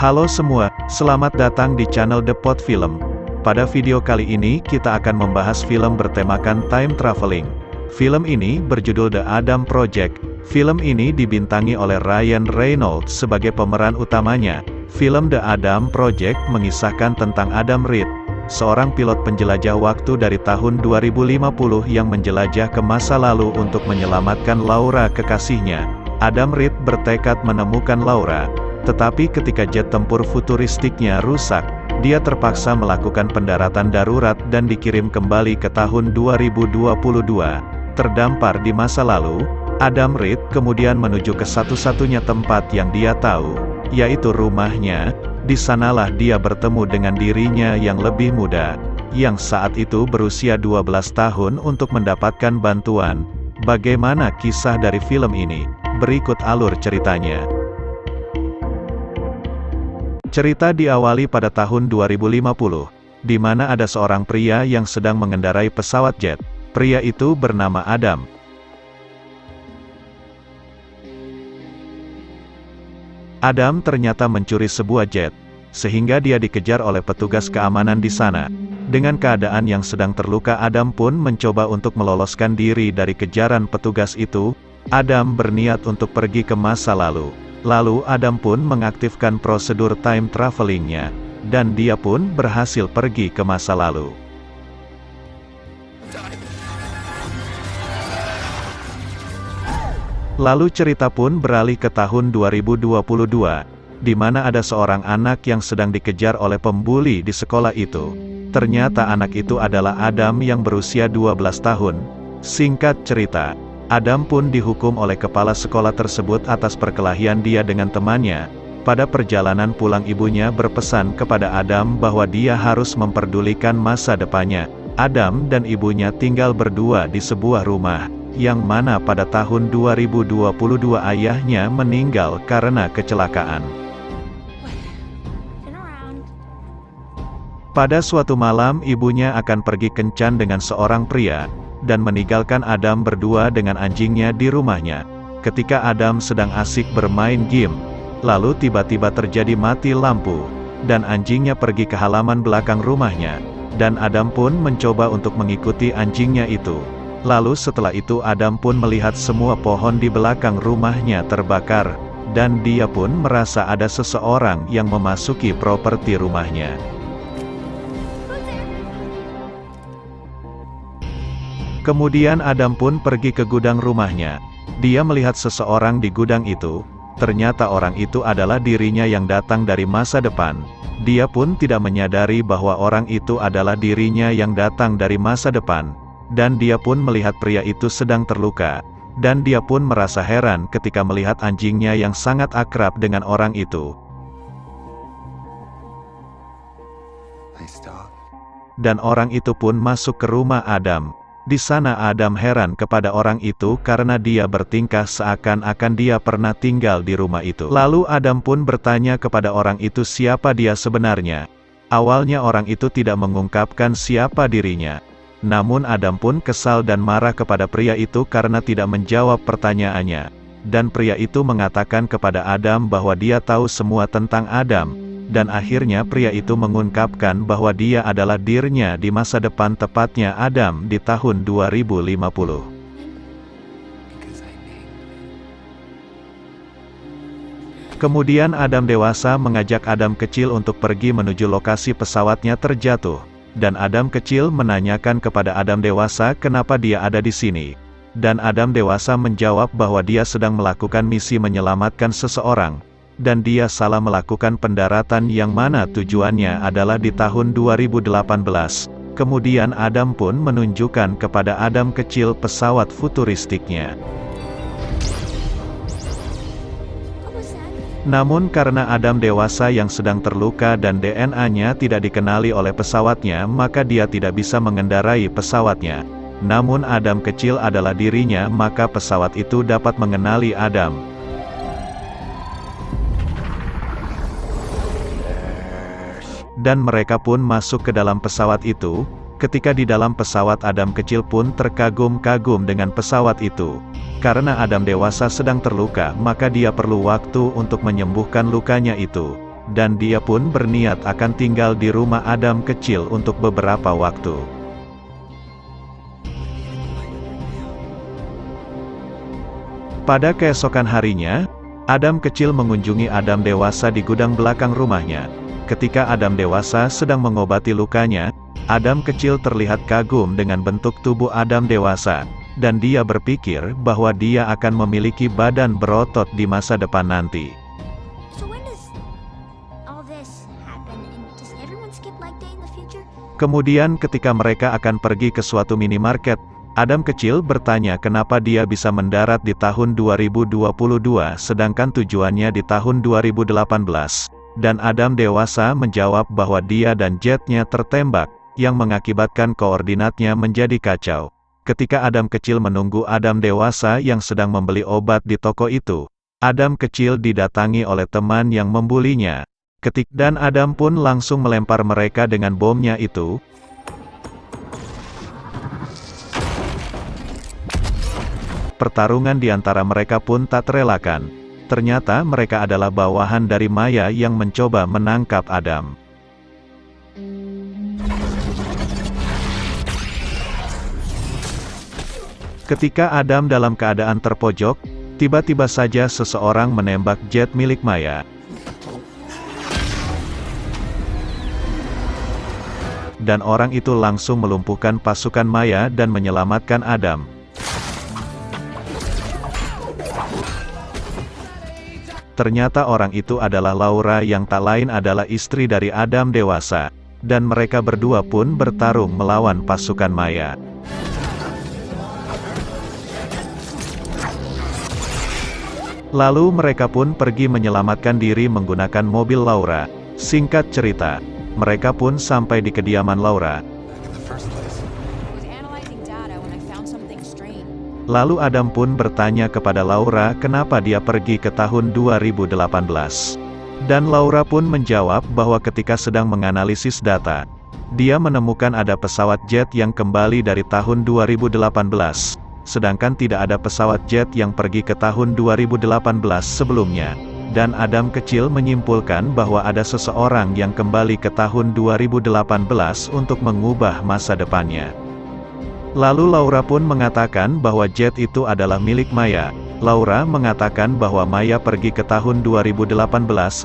Halo semua, selamat datang di channel The Pot Film. Pada video kali ini kita akan membahas film bertemakan time traveling. Film ini berjudul The Adam Project. Film ini dibintangi oleh Ryan Reynolds sebagai pemeran utamanya. Film The Adam Project mengisahkan tentang Adam Reed, seorang pilot penjelajah waktu dari tahun 2050 yang menjelajah ke masa lalu untuk menyelamatkan Laura kekasihnya. Adam Reed bertekad menemukan Laura, tetapi ketika jet tempur futuristiknya rusak, dia terpaksa melakukan pendaratan darurat dan dikirim kembali ke tahun 2022. Terdampar di masa lalu, Adam Reed kemudian menuju ke satu-satunya tempat yang dia tahu, yaitu rumahnya. Di sanalah dia bertemu dengan dirinya yang lebih muda, yang saat itu berusia 12 tahun untuk mendapatkan bantuan. Bagaimana kisah dari film ini? Berikut alur ceritanya. Cerita diawali pada tahun 2050, di mana ada seorang pria yang sedang mengendarai pesawat jet. Pria itu bernama Adam. Adam ternyata mencuri sebuah jet, sehingga dia dikejar oleh petugas keamanan di sana. Dengan keadaan yang sedang terluka, Adam pun mencoba untuk meloloskan diri dari kejaran petugas itu. Adam berniat untuk pergi ke masa lalu. Lalu Adam pun mengaktifkan prosedur time travelingnya, dan dia pun berhasil pergi ke masa lalu. Lalu cerita pun beralih ke tahun 2022, di mana ada seorang anak yang sedang dikejar oleh pembuli di sekolah itu. Ternyata anak itu adalah Adam yang berusia 12 tahun. Singkat cerita, Adam pun dihukum oleh kepala sekolah tersebut atas perkelahian dia dengan temannya. Pada perjalanan pulang, ibunya berpesan kepada Adam bahwa dia harus memperdulikan masa depannya. Adam dan ibunya tinggal berdua di sebuah rumah, yang mana pada tahun 2022 ayahnya meninggal karena kecelakaan. Pada suatu malam, ibunya akan pergi kencan dengan seorang pria, dan meninggalkan Adam berdua dengan anjingnya di rumahnya. Ketika Adam sedang asik bermain game, lalu tiba-tiba terjadi mati lampu, dan anjingnya pergi ke halaman belakang rumahnya, dan Adam pun mencoba untuk mengikuti anjingnya itu. Lalu setelah itu Adam pun melihat semua pohon di belakang rumahnya terbakar, dan dia pun merasa ada seseorang yang memasuki properti rumahnya. Kemudian Adam pun pergi ke gudang rumahnya. Dia melihat seseorang di gudang itu. Ternyata orang itu adalah dirinya yang datang dari masa depan. Dia pun tidak menyadari bahwa orang itu adalah dirinya yang datang dari masa depan. Dan dia pun melihat pria itu sedang terluka. Dan dia pun merasa heran ketika melihat anjingnya yang sangat akrab dengan orang itu. Dan orang itu pun masuk ke rumah Adam. Di sana Adam heran kepada orang itu karena dia bertingkah seakan-akan dia pernah tinggal di rumah itu. Lalu Adam pun bertanya kepada orang itu siapa dia sebenarnya. Awalnya orang itu tidak mengungkapkan siapa dirinya. Namun Adam pun kesal dan marah kepada pria itu karena tidak menjawab pertanyaannya. Dan pria itu mengatakan kepada Adam bahwa dia tahu semua tentang Adam. Dan akhirnya pria itu mengungkapkan bahwa dia adalah dirinya di masa depan, tepatnya Adam di tahun 2050. Kemudian Adam dewasa mengajak Adam kecil untuk pergi menuju lokasi pesawatnya terjatuh. Dan Adam kecil menanyakan kepada Adam dewasa kenapa dia ada di sini. Dan Adam dewasa menjawab bahwa dia sedang melakukan misi menyelamatkan seseorang. Dan dia salah melakukan pendaratan yang mana tujuannya adalah di tahun 2018. Kemudian Adam pun menunjukkan kepada Adam kecil pesawat futuristiknya. Namun karena Adam dewasa yang sedang terluka dan DNA-nya tidak dikenali oleh pesawatnya, maka dia tidak bisa mengendarai pesawatnya. Namun Adam kecil adalah dirinya, maka pesawat itu dapat mengenali Adam. Dan mereka pun masuk ke dalam pesawat itu. Ketika di dalam pesawat, Adam kecil pun terkagum-kagum dengan pesawat itu. Karena Adam dewasa sedang terluka, maka dia perlu waktu untuk menyembuhkan lukanya itu. dan dia pun berniat akan tinggal di rumah Adam kecil untuk beberapa waktu. Pada keesokan harinya, Adam kecil mengunjungi Adam dewasa di gudang belakang rumahnya. Ketika Adam dewasa sedang mengobati lukanya, Adam kecil terlihat kagum dengan bentuk tubuh Adam dewasa, dan dia berpikir bahwa dia akan memiliki badan berotot di masa depan nanti. Kemudian ketika mereka akan pergi ke suatu minimarket, Adam kecil bertanya kenapa dia bisa mendarat di tahun 2022 sedangkan tujuannya di tahun 2018. Dan Adam dewasa menjawab bahwa dia dan jetnya tertembak, yang mengakibatkan koordinatnya menjadi kacau. Ketika Adam kecil menunggu Adam dewasa yang sedang membeli obat di toko itu, Adam kecil didatangi oleh teman yang membulinya. Dan Adam pun langsung melempar mereka dengan bomnya itu. Pertarungan di antara mereka pun tak terelakkan. Ternyata mereka adalah bawahan dari Maya yang mencoba menangkap Adam. Ketika Adam dalam keadaan terpojok, tiba-tiba saja seseorang menembak jet milik Maya. Dan orang itu langsung melumpuhkan pasukan Maya dan menyelamatkan Adam. Ternyata orang itu adalah Laura yang tak lain adalah istri dari Adam dewasa, dan mereka berdua pun bertarung melawan pasukan Maya. Lalu mereka pun pergi menyelamatkan diri menggunakan mobil Laura. Singkat cerita, mereka pun sampai di kediaman Laura. Lalu Adam pun bertanya kepada Laura kenapa dia pergi ke tahun 2018. Dan Laura pun menjawab bahwa ketika sedang menganalisis data, dia menemukan ada pesawat jet yang kembali dari tahun 2018, sedangkan tidak ada pesawat jet yang pergi ke tahun 2018 sebelumnya. Dan Adam kecil menyimpulkan bahwa ada seseorang yang kembali ke tahun 2018 untuk mengubah masa depannya. Lalu Laura pun mengatakan bahwa jet itu adalah milik Maya. Laura mengatakan bahwa Maya pergi ke tahun 2018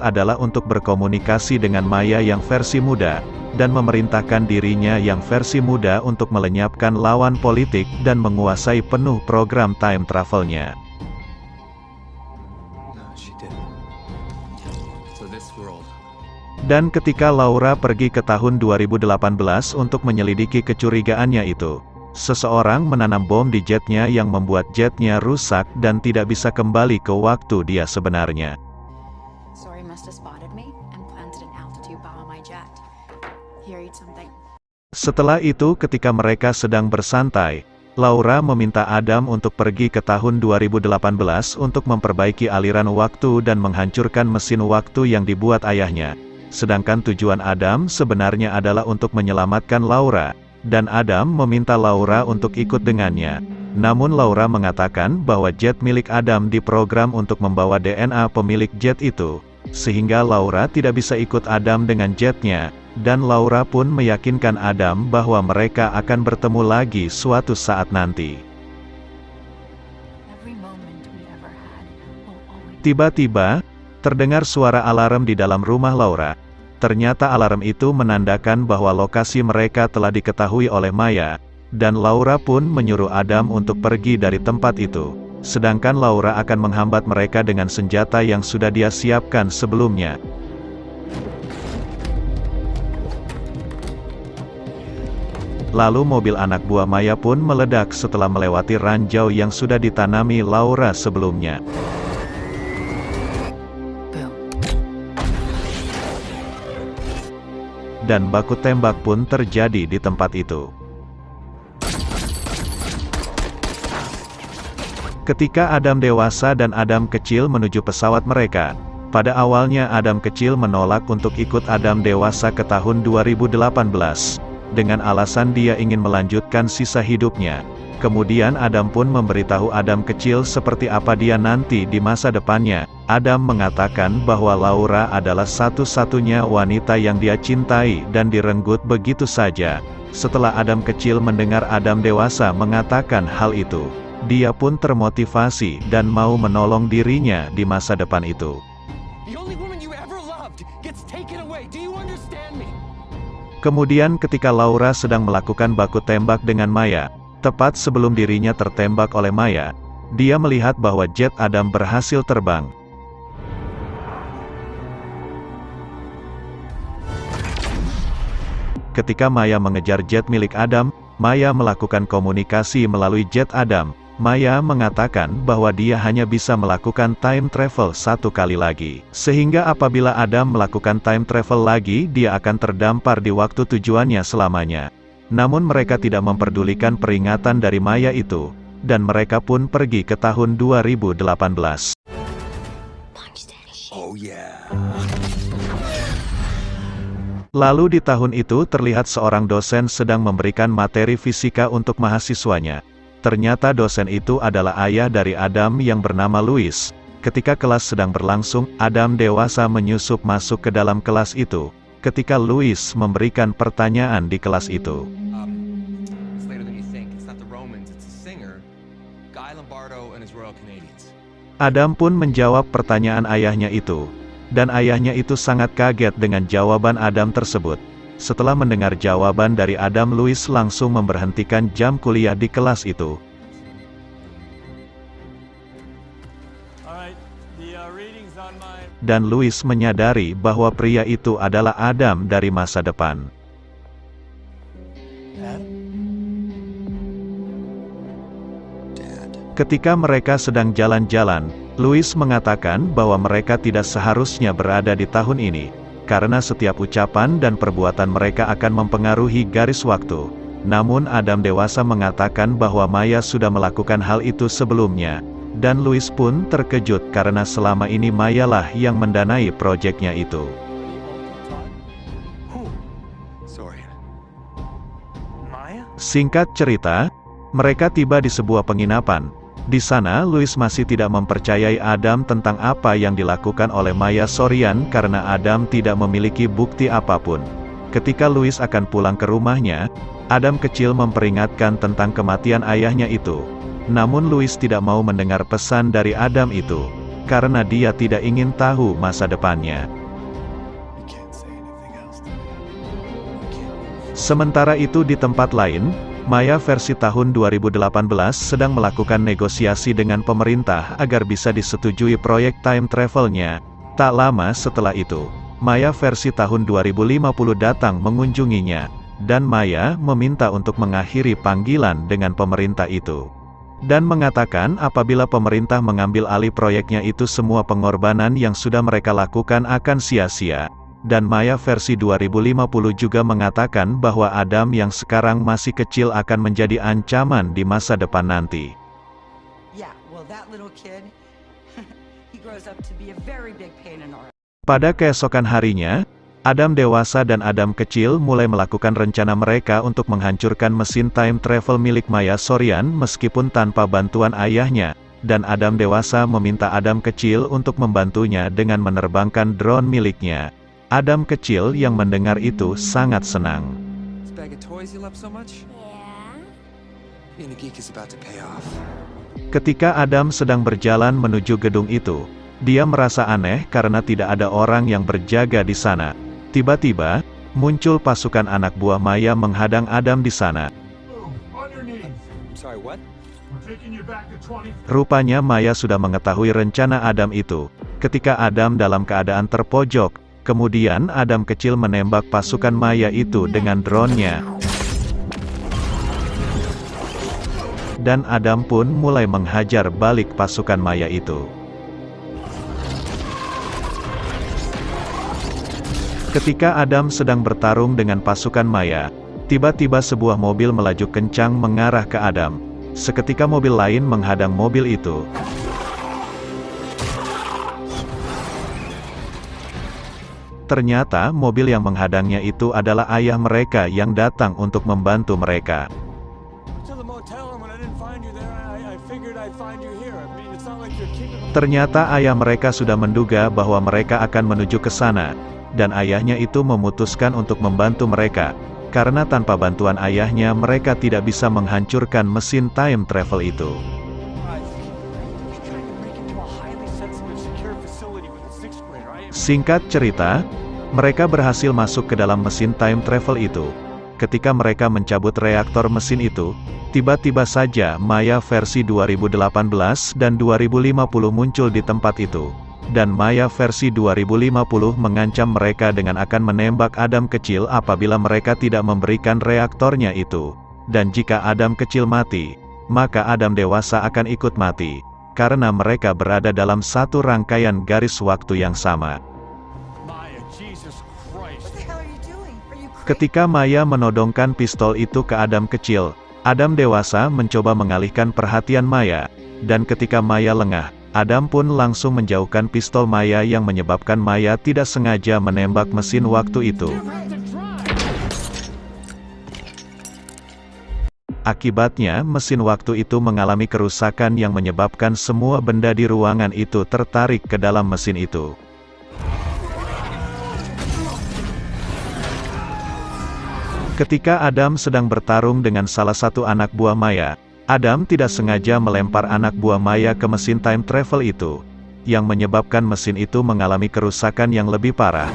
adalah untuk berkomunikasi dengan Maya yang versi muda, dan memerintahkan dirinya yang versi muda untuk melenyapkan lawan politik dan menguasai penuh program time travelnya. Dan ketika Laura pergi ke tahun 2018 untuk menyelidiki kecurigaannya itu, seseorang menanam bom di jetnya yang membuat jetnya rusak dan tidak bisa kembali ke waktu dia sebenarnya. Setelah itu ketika mereka sedang bersantai, Laura meminta Adam untuk pergi ke tahun 2018 untuk memperbaiki aliran waktu dan menghancurkan mesin waktu yang dibuat ayahnya. Sedangkan tujuan Adam sebenarnya adalah untuk menyelamatkan Laura. Dan Adam meminta Laura untuk ikut dengannya. Namun Laura mengatakan bahwa jet milik Adam diprogram untuk membawa DNA pemilik jet itu, sehingga Laura tidak bisa ikut Adam dengan jetnya, dan Laura pun meyakinkan Adam bahwa mereka akan bertemu lagi suatu saat nanti. Tiba-tiba, terdengar suara alarm di dalam rumah Laura. Ternyata alarm itu menandakan bahwa lokasi mereka telah diketahui oleh Maya, dan Laura pun menyuruh Adam untuk pergi dari tempat itu. Sedangkan Laura akan menghambat mereka dengan senjata yang sudah dia siapkan sebelumnya. Lalu mobil anak buah Maya pun meledak setelah melewati ranjau yang sudah ditanami Laura sebelumnya. Dan baku tembak pun terjadi di tempat itu. Ketika Adam dewasa dan Adam kecil menuju pesawat mereka, pada awalnya Adam kecil menolak untuk ikut Adam dewasa ke tahun 2018, dengan alasan dia ingin melanjutkan sisa hidupnya. Kemudian Adam pun memberitahu Adam kecil seperti apa dia nanti di masa depannya. Adam mengatakan bahwa Laura adalah satu-satunya wanita yang dia cintai dan direnggut begitu saja. Setelah Adam kecil mendengar Adam dewasa mengatakan hal itu, dia pun termotivasi dan mau menolong dirinya di masa depan itu. Kemudian ketika Laura sedang melakukan baku tembak dengan Maya, tepat sebelum dirinya tertembak oleh Maya, dia melihat bahwa jet Adam berhasil terbang. Ketika Maya mengejar jet milik Adam, Maya melakukan komunikasi melalui jet Adam. Maya mengatakan bahwa dia hanya bisa melakukan time travel satu kali lagi. Sehingga apabila Adam melakukan time travel lagi, dia akan terdampar di waktu tujuannya selamanya. Namun mereka tidak memperdulikan peringatan dari Maya itu, dan mereka pun pergi ke tahun 2018. Oh yeah. Lalu di tahun itu terlihat seorang dosen sedang memberikan materi fisika untuk mahasiswanya. Ternyata dosen itu adalah ayah dari Adam yang bernama Louis. Ketika kelas sedang berlangsung, Adam dewasa menyusup masuk ke dalam kelas itu. Ketika Louis memberikan pertanyaan di kelas itu. Adam pun menjawab pertanyaan ayahnya itu. Dan ayahnya itu sangat kaget dengan jawaban Adam tersebut. Setelah mendengar jawaban dari Adam, Louis langsung memberhentikan jam kuliah di kelas itu. Dan Louis menyadari bahwa pria itu adalah Adam dari masa depan. Ketika mereka sedang jalan-jalan, Louis mengatakan bahwa mereka tidak seharusnya berada di tahun ini, karena setiap ucapan dan perbuatan mereka akan mempengaruhi garis waktu. Namun Adam dewasa mengatakan bahwa Maya sudah melakukan hal itu sebelumnya, dan Louis pun terkejut karena selama ini Maya lah yang mendanai proyeknya itu. Singkat cerita, mereka tiba di sebuah penginapan. Di sana, Louis masih tidak mempercayai Adam tentang apa yang dilakukan oleh Maya Sorian karena Adam tidak memiliki bukti apapun. Ketika Louis akan pulang ke rumahnya, Adam kecil memperingatkan tentang kematian ayahnya itu. Namun Louis tidak mau mendengar pesan dari Adam itu, karena dia tidak ingin tahu masa depannya. Sementara itu di tempat lain, Maya versi tahun 2018 sedang melakukan negosiasi dengan pemerintah agar bisa disetujui proyek time travelnya. Tak lama setelah itu, Maya versi tahun 2050 datang mengunjunginya, dan Maya meminta untuk mengakhiri panggilan dengan pemerintah itu. Dan mengatakan apabila pemerintah mengambil alih proyeknya itu semua pengorbanan yang sudah mereka lakukan akan sia-sia. Dan Maya versi 2050 juga mengatakan bahwa Adam yang sekarang masih kecil akan menjadi ancaman di masa depan nanti. Pada keesokan harinya, Adam dewasa dan Adam kecil mulai melakukan rencana mereka untuk menghancurkan mesin time travel milik Maya Sorian meskipun tanpa bantuan ayahnya, dan Adam dewasa meminta Adam kecil untuk membantunya dengan menerbangkan drone miliknya. Adam kecil yang mendengar itu sangat senang. Ketika Adam sedang berjalan menuju gedung itu, dia merasa aneh karena tidak ada orang yang berjaga di sana. Tiba-tiba, muncul pasukan anak buah Maya menghadang Adam di sana. Rupanya Maya sudah mengetahui rencana Adam itu. Ketika Adam dalam keadaan terpojok, kemudian Adam kecil menembak pasukan Maya itu dengan drone-nya. Dan Adam pun mulai menghajar balik pasukan Maya itu. Ketika Adam sedang bertarung dengan pasukan Maya, tiba-tiba sebuah mobil melaju kencang mengarah ke Adam. Seketika mobil lain menghadang mobil itu. Ternyata mobil yang menghadangnya itu adalah ayah mereka yang datang untuk membantu mereka. Ternyata ayah mereka sudah menduga bahwa mereka akan menuju ke sana, dan ayahnya itu memutuskan untuk membantu mereka, karena tanpa bantuan ayahnya mereka tidak bisa menghancurkan mesin time travel itu. Singkat cerita, mereka berhasil masuk ke dalam mesin time travel itu. Ketika mereka mencabut reaktor mesin itu, tiba-tiba saja Maya versi 2018 dan 2050 muncul di tempat itu. Dan Maya versi 2050 mengancam mereka dengan akan menembak Adam kecil apabila mereka tidak memberikan reaktornya itu. Dan jika Adam kecil mati, maka Adam dewasa akan ikut mati, karena mereka berada dalam satu rangkaian garis waktu yang sama. Ketika Maya menodongkan pistol itu ke Adam kecil, Adam dewasa mencoba mengalihkan perhatian Maya, dan ketika Maya lengah, Adam pun langsung menjauhkan pistol Maya yang menyebabkan Maya tidak sengaja menembak mesin waktu itu. Akibatnya, mesin waktu itu mengalami kerusakan yang menyebabkan semua benda di ruangan itu tertarik ke dalam mesin itu. Ketika Adam sedang bertarung dengan salah satu anak buah Maya, Adam tidak sengaja melempar anak buah Maya ke mesin time travel itu, yang menyebabkan mesin itu mengalami kerusakan yang lebih parah.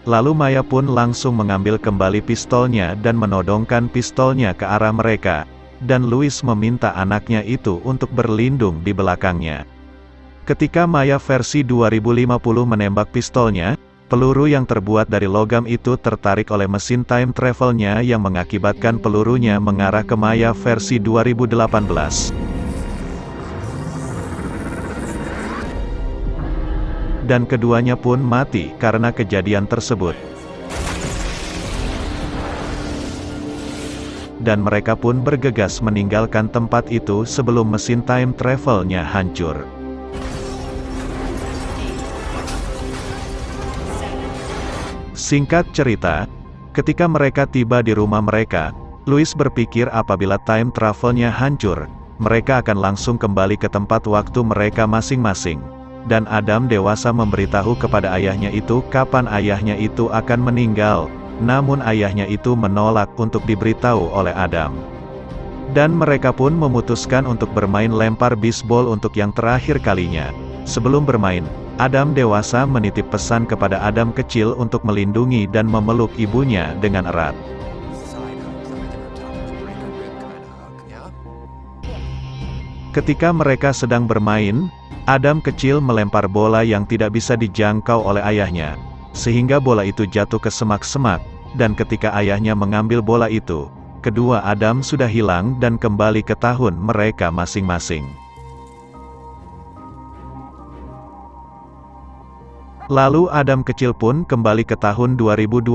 Lalu Maya pun langsung mengambil kembali pistolnya dan menodongkan pistolnya ke arah mereka, dan Louis meminta anaknya itu untuk berlindung di belakangnya. Ketika Maya versi 2050 menembak pistolnya, peluru yang terbuat dari logam itu tertarik oleh mesin time travelnya yang mengakibatkan pelurunya mengarah ke Maya versi 2018. Dan keduanya pun mati karena kejadian tersebut. Dan mereka pun bergegas meninggalkan tempat itu sebelum mesin time travelnya hancur. Singkat cerita, ketika mereka tiba di rumah mereka, Louis berpikir apabila time travelnya hancur, mereka akan langsung kembali ke tempat waktu mereka masing-masing. Dan Adam dewasa memberitahu kepada ayahnya itu kapan ayahnya itu akan meninggal, namun ayahnya itu menolak untuk diberitahu oleh Adam. Dan mereka pun memutuskan untuk bermain lempar bisbol untuk yang terakhir kalinya. Sebelum bermain, Adam dewasa menitip pesan kepada Adam kecil untuk melindungi dan memeluk ibunya dengan erat. Ketika mereka sedang bermain, Adam kecil melempar bola yang tidak bisa dijangkau oleh ayahnya, sehingga bola itu jatuh ke semak-semak, dan ketika ayahnya mengambil bola itu, kedua Adam sudah hilang dan kembali ke tahun mereka masing-masing. Lalu Adam kecil pun kembali ke tahun 2022.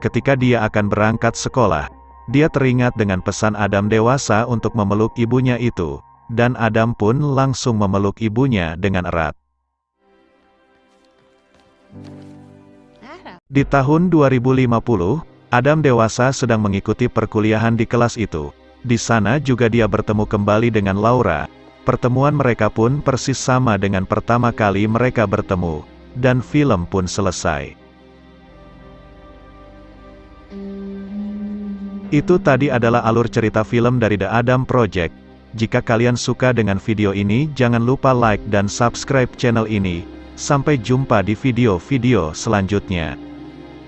Ketika dia akan berangkat sekolah, dia teringat dengan pesan Adam dewasa untuk memeluk ibunya itu, dan Adam pun langsung memeluk ibunya dengan erat. Di tahun 2050, Adam dewasa sedang mengikuti perkuliahan di kelas itu. Di sana juga dia bertemu kembali dengan Laura. Pertemuan mereka pun persis sama dengan pertama kali mereka bertemu, dan film pun selesai. Itu tadi adalah alur cerita film dari The Adam Project. Jika kalian suka dengan video ini, jangan lupa like dan subscribe channel ini. Sampai jumpa di video-video selanjutnya.